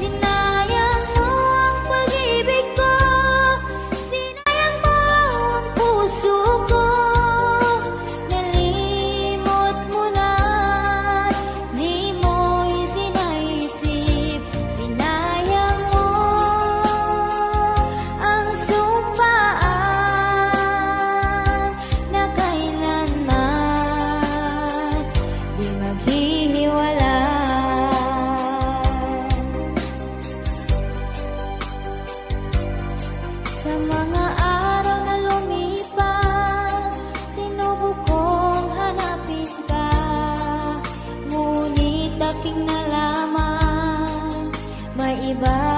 Sinayang mo ang pag-ibig ko, sinayang mo ang puso ko. Nalimot mo na, di mo isinaisip. Sinayang mo ang sumpaan na kailanman di maghihiwalay. Sa mga araw na lumipas, sinubok kong hanapin ka, ngunit aking nalaman may iba